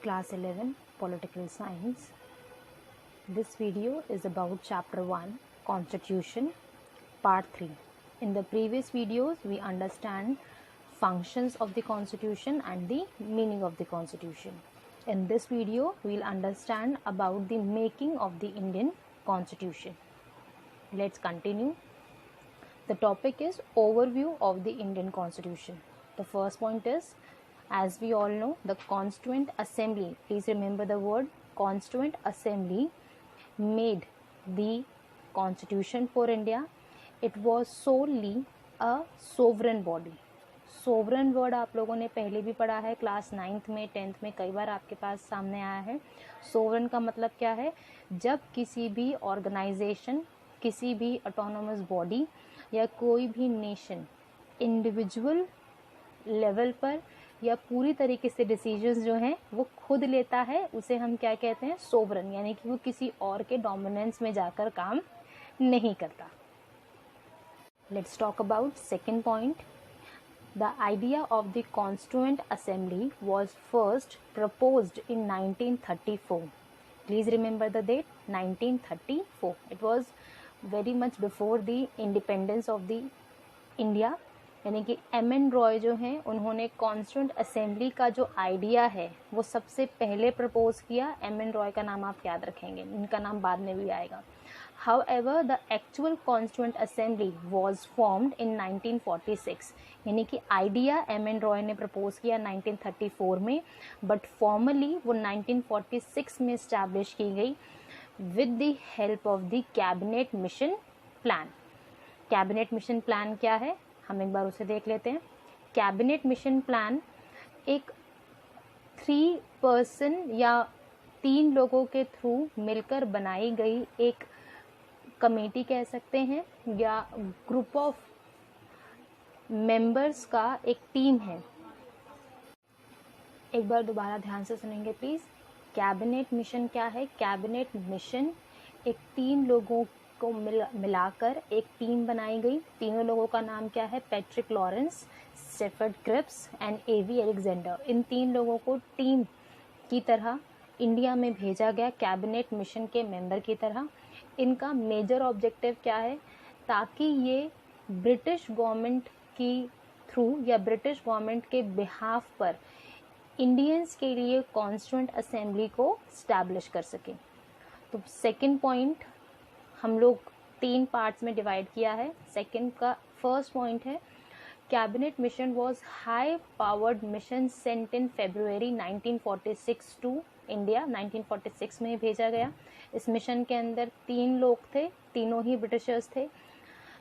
Class 11 Political Science. This video is about Chapter 1 Constitution Part 3. In the previous videos we understand functions of the Constitution and the meaning of the Constitution. In this video we will understand about the making of the Indian Constitution. Let's continue. The topic is overview of the Indian Constitution. The first point is, as we all know, the Constituent Assembly, please remember the word Constituent Assembly, made the Constitution for India. It was solely a sovereign body. Sovereign word आप लोगों ने पहले भी पढ़ा है, class 9th में 10th में कई बार आपके पास सामने आया है. सोवरन का मतलब क्या है? जब किसी भी ऑर्गेनाइजेशन, किसी भी ऑटोनोमस बॉडी या कोई भी नेशन इंडिविजुअल लेवल पर या पूरी तरीके से डिसीजंस जो हैं वो खुद लेता है, उसे हम क्या कहते हैं? सोवरन. यानी कि वो किसी और के डोमिनेंस में जाकर काम नहीं करता. Let's talk about second point. The idea of the Constituent Assembly was first proposed in 1934. Please remember the date, 1934. It was very much before the independence of the India. यानी कि M.N. रॉय जो हैं उन्होंने कॉन्स्टिट्यूएंट असेंबली का जो idea है वो सबसे पहले प्रपोज किया. M.N. रॉय का नाम आप याद रखेंगे, इनका नाम बाद में भी आएगा. However, the actual Constituent Assembly was formed in 1946. यानी कि आइडिया M.N. रॉय ने प्रपोज किया 1934 में, बट फॉर्मली वो 1946 में इस्टेब्लिश की गई with the help of the cabinet mission plan. Cabinet mission plan क्या है, हम एक बार उसे देख लेते हैं. कैबिनेट मिशन प्लान एक 3 पर्सन या 3 लोगों के थ्रू मिलकर बनाई गई एक कमेटी कह सकते हैं या ग्रुप ऑफ मेंबर्स का एक टीम है. एक बार दोबारा ध्यान से सुनेंगे प्लीज. कैबिनेट मिशन क्या है? कैबिनेट मिशन एक 3 लोगों को मिलाकर एक टीम बनाई गई. तीनों लोगों का नाम क्या है? Patrick Lawrence, Stafford Cripps and A.V. Alexander. इन 3 लोगों को टीम की तरह इंडिया में भेजा गया कैबिनेट मिशन के मेंबर की तरह. इनका मेजर ऑब्जेक्टिव क्या है? ताकि ये ब्रिटिश गवर्नमेंट की थ्रू या ब्रिटिश गवर्नमेंट के बिहाफ पर इंडियंस के लिए कॉन्स्टिट्यूएंट असेंबली को स्टैब्लिश कर सकें. तो सेकंड पॉइंट हम लोग 3 पार्ट्स में डिवाइड किया है. सेकंड का फर्स्ट पॉइंट है, cabinet mission was high powered mission sent in February 1946 to India. 1946 में भेजा गया. इस मिशन के अंदर 3 लोग थे, तीनों ही ब्रिटिशर्स थे.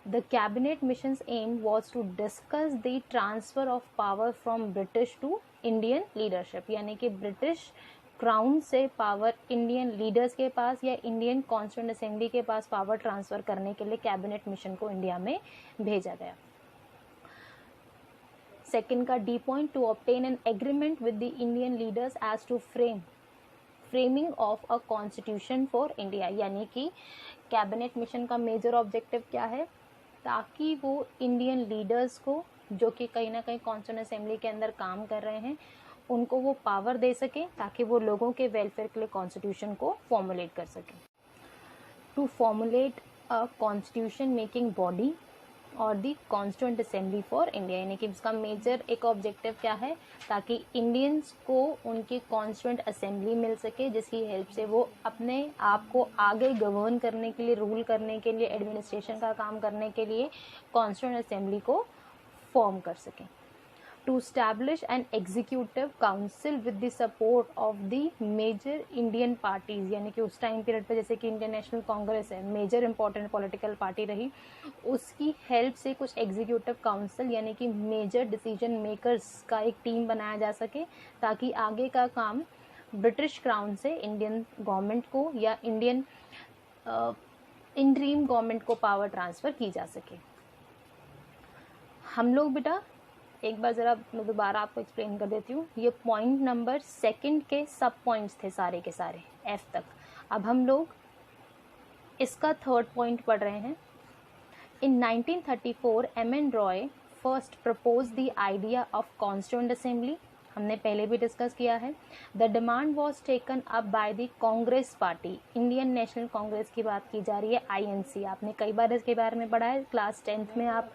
The cabinet missions aim was to discuss the transfer of power from British to Indian leadership. यानी कि ब्रिटिश क्राउन से पावर इंडियन लीडर्स के पास या इंडियन कॉन्स्टिट्यूएंट असेंबली के पास पावर ट्रांसफर करने के लिए कैबिनेट मिशन को इंडिया में भेजा गया. सेकेंड का D point, to obtain an agreement with the Indian leaders as to framing of a constitution for India. यानी कि कैबिनेट मिशन का मेजर ऑब्जेक्टिव क्या है? ताकि वो इंडियन लीडर्स को, जो कि कहीं ना कहीं कॉन्स्टिट्यूएंट असेंबली के अंदर काम कर रहे हैं, उनको वो पावर दे सके ताकि वो लोगों के वेलफेयर के लिए कॉन्स्टिट्यूशन को फॉर्मुलेट कर सके. To formulate a constitution making body और the constituent assembly for India. यानी कि इसका मेजर एक ऑब्जेक्टिव क्या है? ताकि इंडियंस को उनकी कॉन्स्टिट्यूएंट असेंबली मिल सके, जिसकी हेल्प से वो अपने आप को आगे गवर्न करने के लिए, रूल करने के लिए, एडमिनिस्ट्रेशन का काम करने के लिए कॉन्स्टिट्यूएंट असेंबली को फॉर्म कर सकें. To establish an executive council with the support of the major Indian parties. यानी कि उस टाइम पीरियड पे जैसे कि इंडियन नेशनल कांग्रेस है, मेजर इंपॉर्टेंट पॉलिटिकल पार्टी रही, उसकी हेल्प से कुछ एग्जीक्यूटिव काउंसिल यानी कि मेजर डिसीजन मेकर्स का एक टीम बनाया जा सके, ताकि आगे का काम ब्रिटिश क्राउन से इंडियन गवर्नमेंट को या इंडियन इंटरिम गवर्नमेंट को पावर ट्रांसफ़र की जा सके. हम लोग बेटा एक बार ज़रा मैं दोबारा आपको एक्सप्लेन कर देती हूँ. ये पॉइंट नंबर सेकंड के सब पॉइंट्स थे सारे के सारे F तक. अब हम लोग इसका थर्ड पॉइंट पढ़ रहे हैं. इन 1934 M.N. Roy first propose the idea of constituent assembly. हमने पहले भी डिस्कस किया है। The demand was taken up by the Congress party, Indian national Congress की बात की जा रही है, INC। आपने कई बार इसके बारे में पढ़ा है, क्लास 10th में आप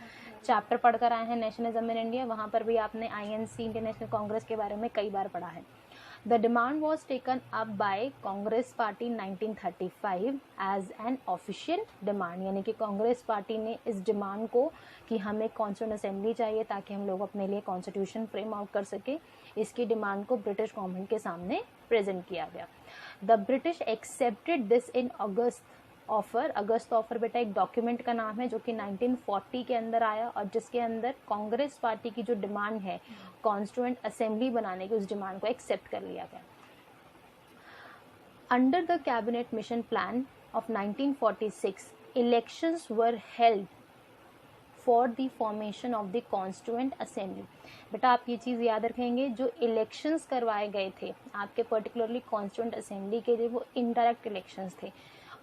चैप्टर पढ़कर आए हैं नेशनलिज्म इन इंडिया, वहाँ पर भी आपने INC, इंडियन नेशनल कांग्रेस के बारे में कई बार पढ़ा है। The demand was taken up by Congress Party 1935 as an official demand, यानी कि कांग्रेस पार्टी ने इस डिमांड को कि हमें कॉन्स्टिट्यूएंट असेंबली चाहिए ताकि हम लोग अपने लिए कॉन्स्टिट्यूशन फ्रेम आउट कर सके, इसकी डिमांड को ब्रिटिश गवर्नमेंट के सामने प्रेजेंट किया गया। The British accepted this in August offer. August offer बेटा एक डॉक्यूमेंट का नाम है जो कि 1940 के अंदर आया और जिसके अंदर कांग्रेस पार्टी की जो डिमांड है कॉन्स्टिट्यूएंट असेंबली बनाने की, उस डिमांड को एक्सेप्ट कर लिया गया। Under the cabinet mission plan of 1946 elections were held for the formation of the constituent assembly. बेटा आप ये चीज़ याद रखेंगे, जो इलेक्शंस करवाए गए थे आपके पर्टिकुलरली कॉन्स्टिट्यूएंट असेंबली के लिए, वो इनडायरेक्ट इलेक्शंस थे।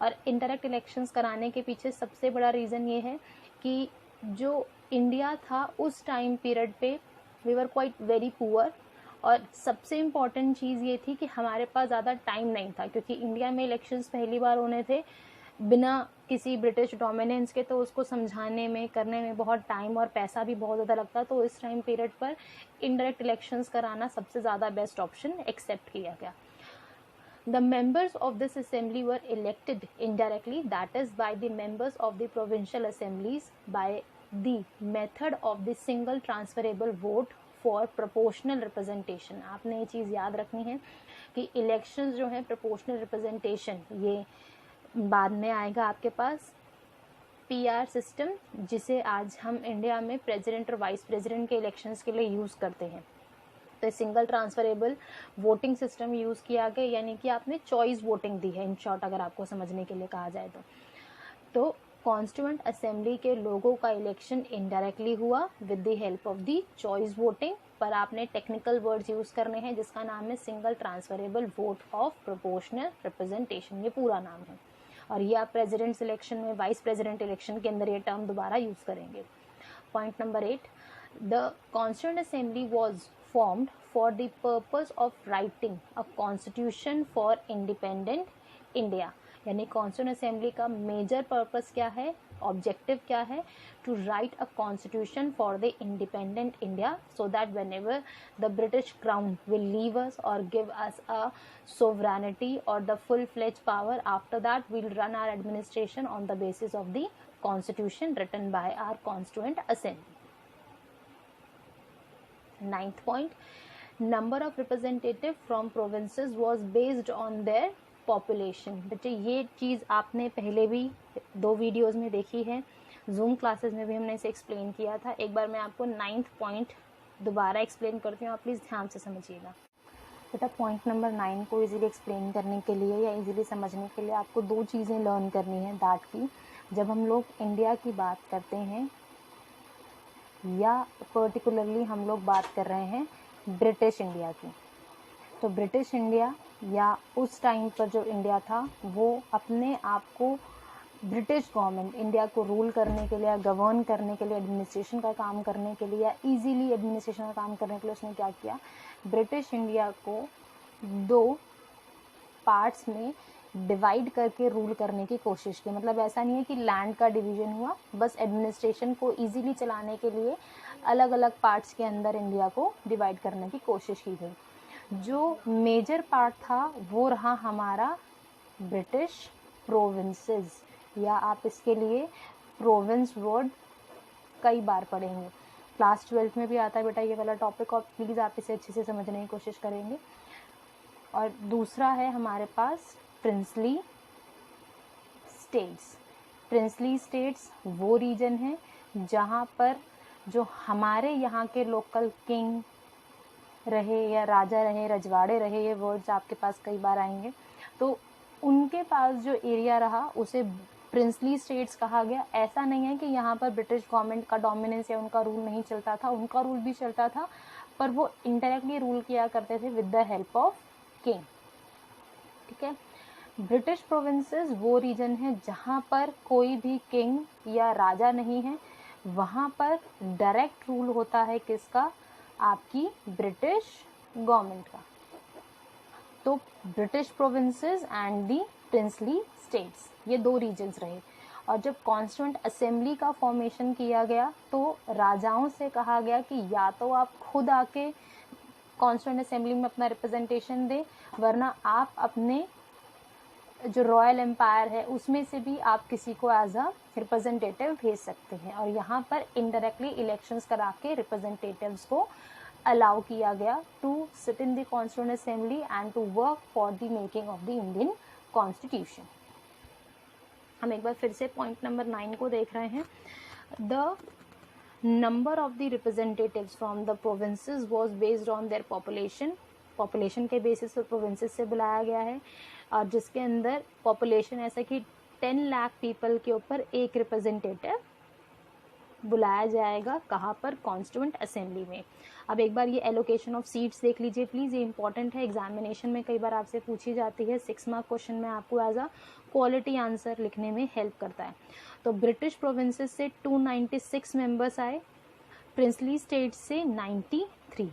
और इनडायरेक्ट इलेक्शंस कराने के पीछे सबसे बड़ा रीज़न ये है कि जो इंडिया था उस टाइम पीरियड पे we were quite very poor, और सबसे इम्पॉर्टेंट चीज़ ये थी कि हमारे पास ज़्यादा टाइम नहीं था, क्योंकि इंडिया में इलेक्शंस पहली बार होने थे बिना किसी ब्रिटिश डोमिनेंस के, तो उसको समझाने में करने में बहुत टाइम और पैसा भी बहुत ज़्यादा लगता। तो इस टाइम पीरियड पर इनडायरेक्ट इलेक्शंस कराना सबसे ज़्यादा बेस्ट ऑप्शन एक्सेप्ट किया गया। The members of this assembly were elected indirectly, that is by the members of the provincial assemblies by the method of the single transferable vote for proportional representation। आपने ये चीज़ याद रखनी है कि elections जो है proportional representation, ये बाद में आएगा आपके पास PR सिस्टम, जिसे आज हम इंडिया में प्रेसिडेंट और वाइस प्रेसिडेंट के इलेक्शंस के लिए यूज़ करते हैं। तो single transferable voting system use किया गया, यानी कि आपने चॉइस वोटिंग दी है, इन शॉर्ट अगर आपको समझने के लिए कहा जाए तो कॉन्स्टिट्यूएंट असेंबली के लोगों का इलेक्शन इनडायरेक्टली हुआ with the help of the choice voting, पर आपने टेक्निकल वर्ड्स यूज़ करने हैं जिसका नाम है single transferable vote of proportional representation, ये पूरा नाम है। और ये आप प्रेसिडेंट इलेक्शन में, वाइस प्रेसिडेंट इलेक्शन के अंदर ये टर्म दोबारा यूज़ करेंगे। Point number 8, the constituent assembly was formed for the purpose of writing a constitution for independent India। यानी कॉन्स्टिट्यूएंट असेंबली का मेजर पर्पस क्या है, ऑब्जेक्टिव क्या है, to write a constitution for the independent India, so that whenever the British crown will leave us और give us a sovereignty और the full fledge power, after that we'll run our administration on the basis of the constitution written by our constituent assembly. 9th point, number of representative from provinces was based on their population। बच्चे ये चीज़ आपने पहले भी 2 videos में देखी है, zoom classes में भी हमने इसे एक्सप्लेन किया था। एक बार मैं आपको 9th पॉइंट दोबारा एक्सप्लेन करती हूँ, आप प्लीज़ ध्यान से समझिएगा। बेटा पॉइंट नंबर 9 को इजीली एक्सप्लेन करने के लिए या इजीली समझने के लिए आपको 2 चीज़ें लर्न करनी है। दैट की जब हम लोग इंडिया की बात करते हैं या पर्टिकुलरली हम लोग बात कर रहे हैं ब्रिटिश इंडिया की, तो ब्रिटिश इंडिया या उस टाइम पर जो इंडिया था वो अपने आप को ब्रिटिश गवर्नमेंट इंडिया को रूल करने के लिए या गवर्न करने के लिए, एडमिनिस्ट्रेशन का काम करने के लिए या इजीली एडमिनिस्ट्रेशन का काम करने के लिए उसने क्या किया, ब्रिटिश इंडिया को 2 पार्ट्स में डिवाइड करके रूल करने की कोशिश की। मतलब ऐसा नहीं है कि लैंड का डिवीजन हुआ, बस एडमिनिस्ट्रेशन को इजीली चलाने के लिए अलग अलग पार्ट्स के अंदर इंडिया को डिवाइड करने की कोशिश की गई। जो मेजर पार्ट था वो रहा हमारा ब्रिटिश प्रोविंसेस, या आप इसके लिए प्रोविंस वर्ड कई बार पढ़ेंगे, क्लास 12 में भी आता है बेटा ये वाला टॉपिक, और प्लीज़ आप इसे अच्छे से समझने की कोशिश करेंगे। और दूसरा है हमारे पास प्रिंसली स्टेट्स। प्रिंसली स्टेट्स वो रीजन है जहाँ पर जो हमारे यहाँ के लोकल किंग रहे या राजा रहे, रजवाड़े रहे, ये वर्ड्स आपके पास कई बार आएंगे, तो उनके पास जो एरिया रहा उसे प्रिंसली स्टेट्स कहा गया। ऐसा नहीं है कि यहाँ पर ब्रिटिश गवर्नमेंट का डोमिनेंस या उनका रूल नहीं चलता था, उनका रूल भी चलता था, पर वो इनडायरेक्टली रूल किया करते थे with the help of king. ठीक है, ब्रिटिश प्रोविंसेस वो रीजन है जहाँ पर कोई भी किंग या राजा नहीं है, वहाँ पर डायरेक्ट रूल होता है किसका, आपकी ब्रिटिश गवर्नमेंट का। तो British provinces and the princely states, ये 2 रीजन्स रहे। और जब कॉन्स्टिट्यूएंट असेंबली का फॉर्मेशन किया गया तो राजाओं से कहा गया कि या तो आप खुद आके कॉन्स्टिट्यूएंट असेंबली में अपना रिप्रेजेंटेशन दें, वरना आप अपने जो रॉयल एम्पायर है उसमें से भी आप किसी को एज अ रिप्रेजेंटेटिव भेज सकते हैं। और यहाँ पर इनडायरेक्टली इलेक्शंस करा के रिप्रेजेंटेटिव्स को अलाउ किया गया to sit in the constituent assembly and to work for the making of the Indian constitution. हम एक बार फिर से पॉइंट नंबर 9 को देख रहे हैं। The number of the representatives from the provinces was based on their population के basis पर प्रोविंसेस से बुलाया गया है, और जिसके अंदर पॉपुलेशन ऐसा कि 10 लाख पीपल के ऊपर एक रिप्रेजेंटेटिव बुलाया जाएगा। कहाँ पर? कॉन्स्टिट्यूएंट असेंबली में। अब एक बार ये एलोकेशन ऑफ सीट्स देख लीजिए प्लीज़, ये इंपॉर्टेंट है, एग्जामिनेशन में कई बार आपसे पूछी जाती है। 6 मार्क क्वेश्चन में आपको एज अ क्वालिटी आंसर लिखने में हेल्प करता है। तो ब्रिटिश प्रोविंसेस से 296 मेंबर्स आए, प्रिंसली स्टेट से 93,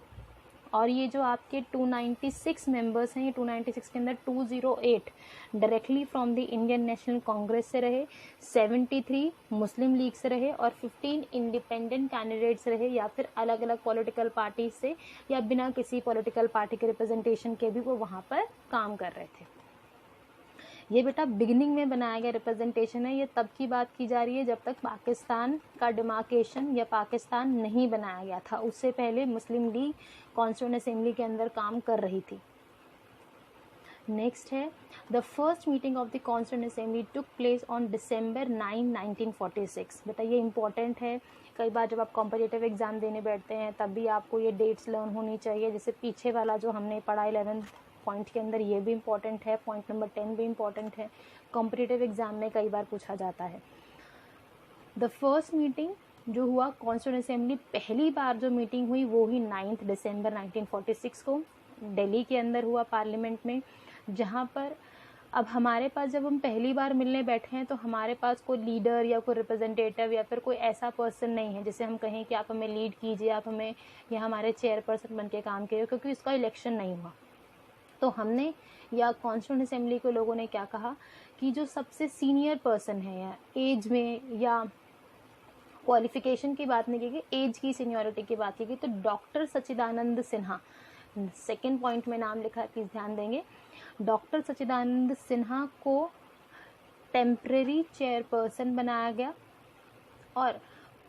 और ये जो आपके 296 मेंबर्स हैं, ये 296 के अंदर 208 directly from the Indian national Congress से रहे, 73 मुस्लिम लीग से रहे, और 15 इंडिपेंडेंट कैंडिडेट्स रहे, या फिर अलग अलग पॉलिटिकल पार्टी से या बिना किसी पॉलिटिकल पार्टी के रिप्रेजेंटेशन के भी वो वहाँ पर काम कर रहे थे। ये बेटा बिगिनिंग में बनाया गया रिप्रेजेंटेशन है, ये तब की बात की जा रही है जब तक पाकिस्तान का डिमार्केशन या पाकिस्तान नहीं बनाया गया था। उससे पहले मुस्लिम लीग कॉन्स्टिट्यूएंट असेंबली के अंदर काम कर रही थी। नेक्स्ट है the first meeting of the constituent assembly took place on December 9, 1946। बेटा ये इंपॉर्टेंट है, कई बार जब आप कॉम्पिटिटिव एग्जाम देने बैठते हैं तब भी आपको ये डेट्स लर्न होनी चाहिए। जैसे पीछे वाला जो हमने पढ़ा 11 पॉइंट के अंदर, ये भी इंपॉर्टेंट है, पॉइंट नंबर 10 भी इंपॉर्टेंट है, कॉम्पिटिटिव एग्जाम में कई बार पूछा जाता है। द फर्स्ट मीटिंग जो हुआ कॉन्स्टिट्यूएंट असेंबली, पहली बार जो मीटिंग हुई वो ही 9 दिसंबर 1946 को दिल्ली के अंदर हुआ पार्लियामेंट में, जहाँ पर अब हमारे पास जब हम पहली बार मिलने बैठे हैं तो हमारे पास कोई लीडर या कोई रिप्रेजेंटेटिव या फिर कोई ऐसा पर्सन नहीं है जिसे हम कहें कि आप हमें लीड कीजिए, आप हमें या हमारे चेयरपर्सन बन के काम कीजिए, क्योंकि इसका इलेक्शन नहीं हुआ। तो हमने या कॉन्स्टिट्यूएंट असेंबली के लोगों ने क्या कहा कि जो सबसे सीनियर पर्सन है, या एज में या क्वालिफिकेशन की बात नहीं की, एज की सीनियरिटी की बात की, तो डॉक्टर सच्चिदानंद सिन्हा, सेकेंड पॉइंट में नाम लिखा है, प्लीज ध्यान देंगे। डॉक्टर सच्चिदानंद सिन्हा को टेम्परेरी चेयरपर्सन बनाया गया, और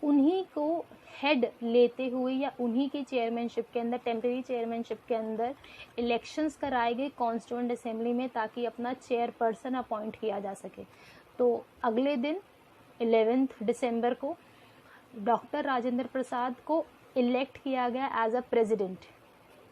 उन्हीं को हेड लेते हुए या उन्हीं के चेयरमैनशिप के अंदर, टेम्परेरी चेयरमैनशिप के अंदर इलेक्शंस कराए गए कॉन्स्टिट्यूएंट असेंबली में, ताकि अपना चेयरपर्सन अपॉइंट किया जा सके। तो अगले दिन 11 दिसंबर को डॉक्टर राजेंद्र प्रसाद को इलेक्ट किया गया एज अ प्रेसिडेंट।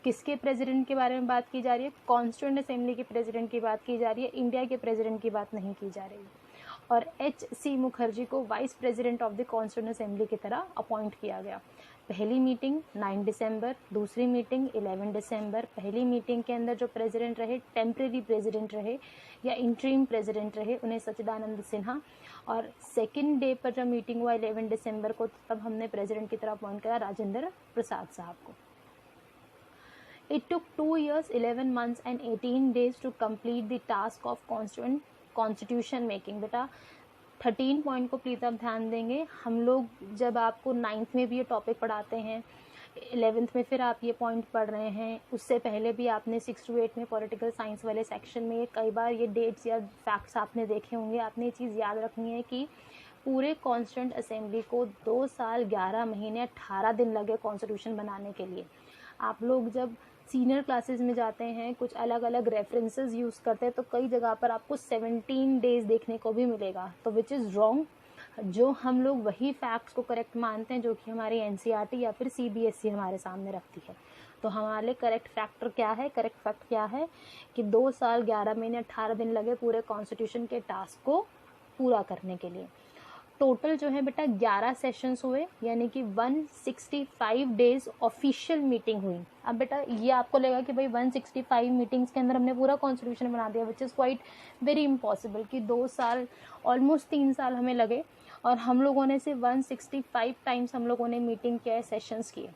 किसके प्रेसिडेंट के बारे में बात की जा रही है? कॉन्स्टिट्यूएंट असेंबली के प्रेसिडेंट की बात की जा रही है, इंडिया के प्रेसिडेंट की बात नहीं की जा रही है। और H.C. मुखर्जी को vice president of the constituent assembly की तरह अपॉइंट किया गया। पहली मीटिंग 9 दिसंबर, दूसरी मीटिंग 11 दिसंबर। पहली मीटिंग के अंदर जो प्रेसिडेंट रहे, टेम्परेरी प्रेसिडेंट रहे या इंटरिम प्रेसिडेंट रहे, उन्हें सच्चिदानंद सिन्हा, और सेकेंड डे पर जब मीटिंग हुआ 11 दिसंबर को, तब हमने प्रेसिडेंट की तरह अपॉइंट किया राजेंद्र प्रसाद साहब को। It took 2 years, 11 months and 18 days to complete the task of constitution making। बेटा 13 पॉइंट को प्लीज आप ध्यान देंगे। हम लोग जब आपको 9th में भी ये टॉपिक पढ़ाते हैं, 11th में फिर आप ये पॉइंट पढ़ रहे हैं, उससे पहले भी आपने 6 to 8 में पॉलिटिकल साइंस वाले सेक्शन में ये कई बार ये डेट्स या फैक्ट्स आपने देखे होंगे। आपने ये चीज़ याद रखनी है कि पूरे कॉन्स्टिट्यूएंट असेंबली को 2 साल 11 महीने 18 दिन लगे कॉन्स्टिट्यूशन बनाने के लिए। आप लोग जब सीनियर क्लासेस में जाते हैं, कुछ अलग अलग रेफरेंसेस यूज़ करते हैं, तो कई जगह पर आपको 17 डेज देखने को भी मिलेगा, तो विच इज़ रॉन्ग। जो हम लोग वही फैक्ट्स को करेक्ट मानते हैं जो कि हमारी NCERT या फिर CBSE हमारे सामने रखती है। तो हमारे करेक्ट फैक्ट क्या है कि 2 साल 11 महीने 18 दिन लगे पूरे कॉन्स्टिट्यूशन के टास्क को पूरा करने के लिए। टोटल जो है बेटा 11 सेशंस हुए, यानी कि 165 डेज ऑफिशियल मीटिंग हुई। अब बेटा ये आपको लगेगा कि भाई 165 मीटिंग्स के अंदर हमने पूरा कॉन्स्टिट्यूशन बना दिया, which is quite very impossible, कि 2 साल ऑलमोस्ट 3 साल हमें लगे, और हम लोगों ने सिर्फ 165 टाइम्स हम लोगों ने मीटिंग किया है, सेशंस किए।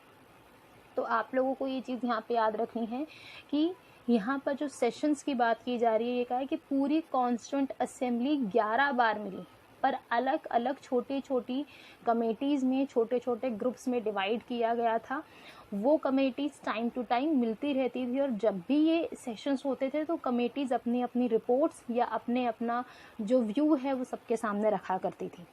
तो आप लोगों को ये चीज़ यहाँ पे याद रखनी है कि यहाँ पर जो सेशंस की बात की जा रही है, ये कहा है कि पूरी कॉन्स्टिट्यूंट असेंबली 11 बार मिली, पर अलग अलग छोटी छोटी कमेटीज़ में, छोटे छोटे ग्रुप्स में डिवाइड किया गया था। वो कमेटीज़ टाइम टू टाइम मिलती रहती थी, और जब भी ये सेशंस होते थे तो कमेटीज़ अपनी अपनी रिपोर्ट्स या अपना जो व्यू है वो सबके सामने रखा करती थी।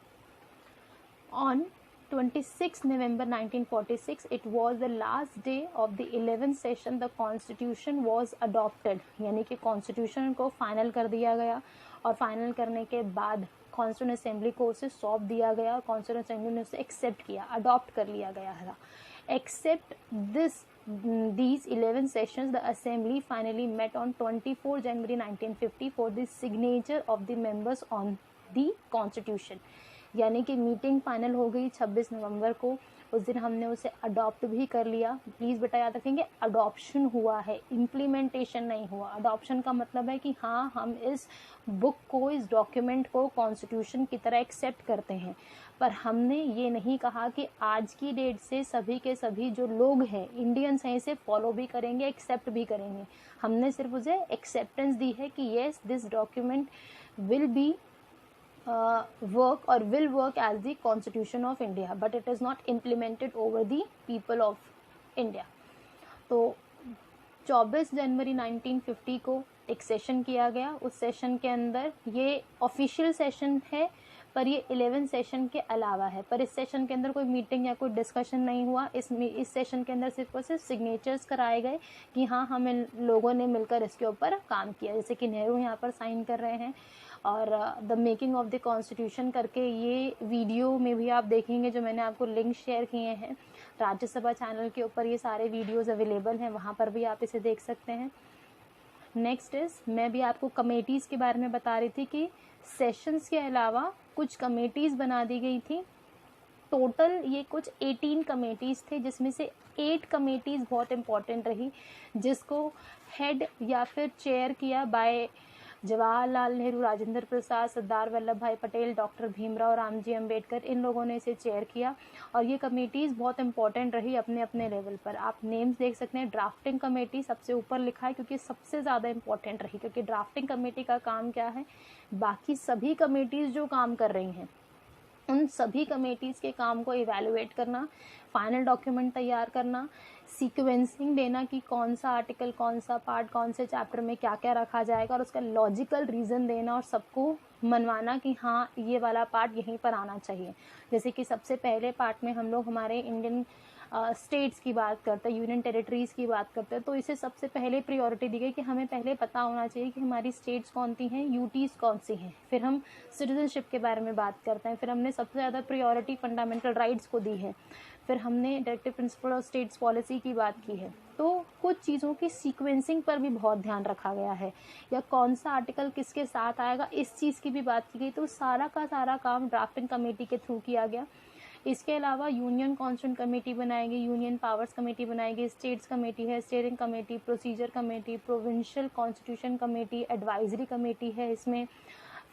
On 26 November 1946, it was the last day of the 11th session. The constitution was adopted, यानी कि कॉन्स्टिट्यूशन को फाइनल कर दिया गया, और फाइनल करने के बाद कॉन्स्टिट्यूंट असेंबली को उसे सौंप दिया गया, और कॉन्स्टिट्यूंट असेंबली ने उसे एक्सेप्ट किया, अडॉप्ट कर लिया गया था। Except these 11 sessions, the assembly finally met on 24 January 1950 for the signature of the members on the constitution। यानी कि मीटिंग फाइनल हो गई 26 नवंबर को, उस दिन हमने उसे अडॉप्ट भी कर लिया। प्लीज़ बेटा याद रखेंगे, अडॉप्शन हुआ है, इम्प्लीमेंटेशन नहीं हुआ। अडॉप्शन का मतलब है कि हाँ, हम इस बुक को, इस डॉक्यूमेंट को कॉन्स्टिट्यूशन की तरह एक्सेप्ट करते हैं, पर हमने ये नहीं कहा कि आज की डेट से सभी के सभी जो लोग हैं, इंडियंस हैं, इसे फॉलो भी करेंगे, एक्सेप्ट भी करेंगे। हमने सिर्फ उसे एक्सेप्टेंस दी है कि yes, this document will be work or will work as the constitution of India, but it is not implemented over the people of India। तो 24 जनवरी 1950 को एक सेशन किया गया। उस सेशन के अंदर, ये ऑफिशियल सेशन है पर ये 11 सेशन के अलावा है, पर इस सेशन के अंदर कोई मीटिंग या कोई डिस्कशन नहीं हुआ। इस सेशन के अंदर सिर्फ और सिर्फ सिग्नेचर्स कराए गए कि हाँ, हम इन लोगों ने मिलकर इसके ऊपर काम किया, जैसे कि नेहरू यहाँ पर साइन कर रहे हैं, और the making of the constitution करके ये वीडियो में भी आप देखेंगे, जो मैंने आपको लिंक शेयर किए हैं राज्यसभा चैनल के ऊपर, ये सारे वीडियोस अवेलेबल हैं, वहाँ पर भी आप इसे देख सकते हैं। नेक्स्ट इज, मैं भी आपको कमेटीज़ के बारे में बता रही थी कि सेशंस के अलावा कुछ कमेटीज़ बना दी गई थी। टोटल ये कुछ 18 कमेटीज़ थे, जिसमें से 8 कमेटीज़ बहुत इम्पॉर्टेंट रही, जिसको हेड या फिर चेयर किया बाय जवाहरलाल नेहरू, राजेंद्र प्रसाद, सरदार वल्लभ भाई पटेल, डॉक्टर भीमराव रामजी अम्बेडकर। इन लोगों ने इसे चेयर किया, और ये कमेटीज़ बहुत इंपॉर्टेंट रही अपने अपने लेवल पर। आप नेम्स देख सकते हैं। ड्राफ्टिंग कमेटी सबसे ऊपर लिखा है क्योंकि सबसे ज़्यादा इंपॉर्टेंट रही, क्योंकि ड्राफ्टिंग कमेटी का काम क्या है, बाकी सभी कमेटीज़ जो काम कर रही हैं उन सभी कमेटीज़ के काम को इवैल्यूएट करना, फाइनल डॉक्यूमेंट तैयार करना, सीक्वेंसिंग देना कि कौन सा आर्टिकल, कौन सा पार्ट, कौन से चैप्टर में क्या क्या रखा जाएगा, और उसका लॉजिकल रीज़न देना, और सबको मनवाना कि हाँ, ये वाला पार्ट यहीं पर आना चाहिए। जैसे कि सबसे पहले पार्ट में हम लोग हमारे इंडियन स्टेट्स की बात करते हैं, यूनियन टेरिटरीज़ की बात करते हैं, तो इसे सबसे पहले प्रायोरिटी दी गई कि हमें पहले पता होना चाहिए कि हमारी स्टेट्स कौन सी हैं, यूटीज़ कौन सी हैं। फिर हम सिटीजनशिप के बारे में बात करते हैं। फिर हमने सबसे ज़्यादा प्रायोरिटी फंडामेंटल राइट्स को दी है। फिर हमने directive principle of states policy की बात की है। तो कुछ चीज़ों की सीक्वेंसिंग पर भी बहुत ध्यान रखा गया है, या कौन सा आर्टिकल किसके साथ आएगा, इस चीज़ की भी बात की गई। तो सारा का सारा काम ड्राफ्टिंग कमेटी के थ्रू किया गया। इसके अलावा यूनियन कॉन्स्टिट्यूंट कमेटी बनाएगी, यूनियन पावर्स कमेटी बनाएगी, स्टेट्स कमेटी है, steering committee, procedure committee, provincial constitution committee, advisory committee है। इसमें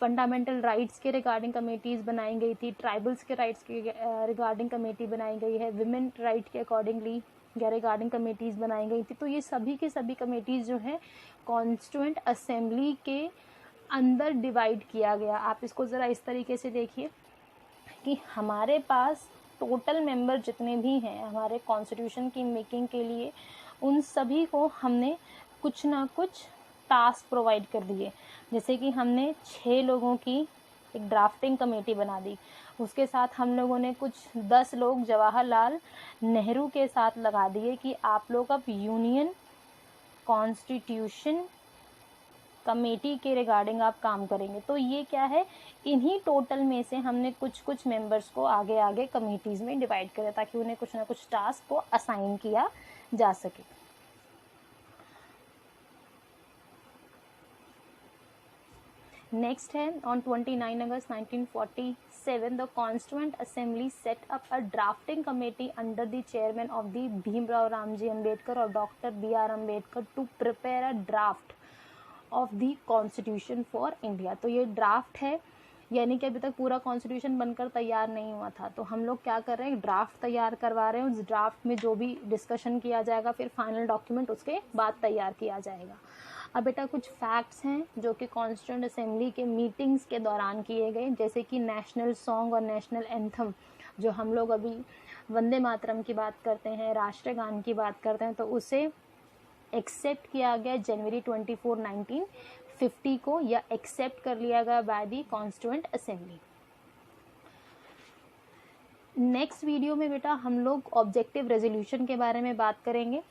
फंडामेंटल राइट्स के रिगार्डिंग कमेटीज़ बनाई गई थी, ट्राइबल्स के राइट्स के रिगार्डिंग कमेटी बनाई गई है, विमेन राइट के अकॉर्डिंगली या रिगार्डिंग कमेटीज़ बनाई गई थी। तो ये सभी के सभी कमेटीज़ जो हैं कॉन्स्टिट्यूएंट असेंबली के अंदर डिवाइड किया गया। आप इसको ज़रा इस तरीके से देखिए कि हमारे पास टोटल मेंबर जितने भी हैं हमारे कॉन्स्टिट्यूशन की मेकिंग के लिए, उन सभी को हमने कुछ ना कुछ टास्क प्रोवाइड कर दिए। जैसे कि हमने 6 लोगों की एक ड्राफ्टिंग कमेटी बना दी, उसके साथ हम लोगों ने कुछ 10 लोग जवाहरलाल नेहरू के साथ लगा दिए कि आप लोग अब यूनियन कॉन्स्टिट्यूशन कमेटी के रिगार्डिंग आप काम करेंगे। तो ये क्या है, इन्हीं टोटल में से हमने कुछ कुछ मेंबर्स को आगे आगे कमेटीज़ में डिवाइड करें, ताकि उन्हें कुछ ना कुछ टास्क को असाइन किया जा सके। नेक्स्ट है, on 29 August 1947 the constituent assembly set up a drafting committee under the chairman of the Bhimrao Ramji Ambedkar और doctor BR Ambedkar to prepare a draft of the constitution for India. तो ये ड्राफ्ट है, यानी कि अभी तक पूरा कॉन्स्टिट्यूशन बनकर तैयार नहीं हुआ था। तो हम लोग क्या कर रहे हैं, ड्राफ्ट तैयार करवा रहे हैं। उस ड्राफ्ट में जो भी डिस्कशन किया जाएगा फिर फाइनल डॉक्यूमेंट उसके बाद तैयार किया जाएगा। अब बेटा कुछ फैक्ट्स हैं जो कि कॉन्स्टिट्यूंट असेंबली के मीटिंग्स के दौरान किए गए, जैसे कि नेशनल सॉन्ग और नेशनल एंथम, जो हम लोग अभी वंदे मातरम की बात करते हैं, राष्ट्रीय गान की बात करते हैं, तो उसे एक्सेप्ट किया गया जनवरी 24, 1950 को, या एक्सेप्ट कर लिया गया by the constituent assembly. Next video में बेटा हम लोग ऑब्जेक्टिव रेजोल्यूशन के बारे में बात करेंगे।